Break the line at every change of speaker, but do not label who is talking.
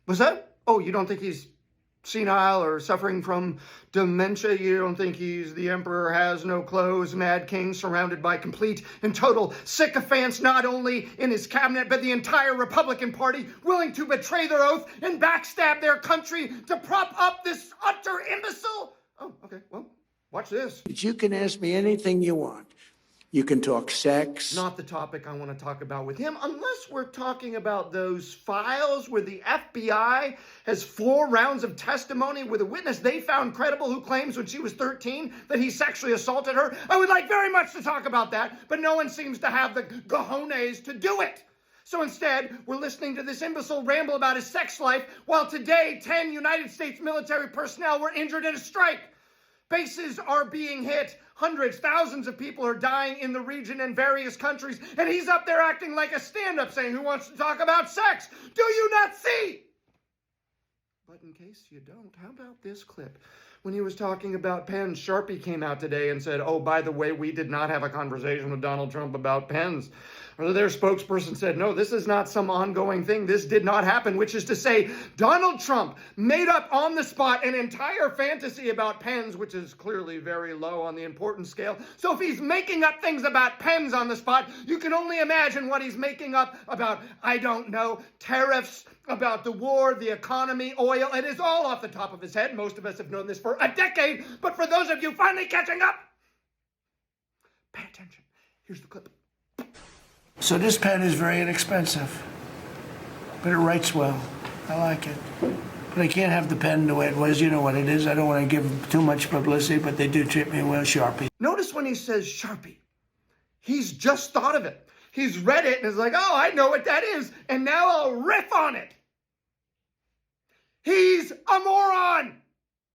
Was that? Oh, you don't think he's senile or suffering from dementia? You don't think he's the emperor has no clothes, mad king surrounded by complete and total sycophants, not only in his cabinet, but the entire Republican Party, willing to betray their oath and backstab their country to prop up this utter imbecile? Oh, okay, well, watch this.
You can ask me anything you want. You can talk sex.
Not the topic I want to talk about with him, unless we're talking about those files where the FBI has 4 rounds of testimony with a witness they found credible who claims when she was 13 that he sexually assaulted her. I would like very much to talk about that, but no one seems to have the cojones to do it. So instead, we're listening to this imbecile ramble about his sex life, while today 10 United States military personnel were injured in a strike. Bases are being hit. Hundreds, thousands of people are dying in the region and various countries. And he's up there acting like a stand-up saying, who wants to talk about sex? Do you not see? But in case you don't, how about this clip? When he was talking about pens, Sharpie came out today and said, oh, by the way, we did not have a conversation with Donald Trump about pens. Or their spokesperson said, no, this is not some ongoing thing. This did not happen, which is to say, Donald Trump made up on the spot an entire fantasy about pens, which is clearly very low on the importance scale. So if he's making up things about pens on the spot, you can only imagine what he's making up about, I don't know, tariffs, about the war, the economy, oil. It is all off the top of his head. Most of us have known this for a decade, but for those of you finally catching up, pay attention. Here's the clip.
So this pen is very inexpensive, but it writes well. I like it. But I can't have the pen the way it was. You know what it is. I don't want to give too much publicity, but they do treat me well. Sharpie.
Notice when he says Sharpie, he's just thought of it. He's read it and is like, oh, I know what that is, and now I'll riff on it. He's a moron.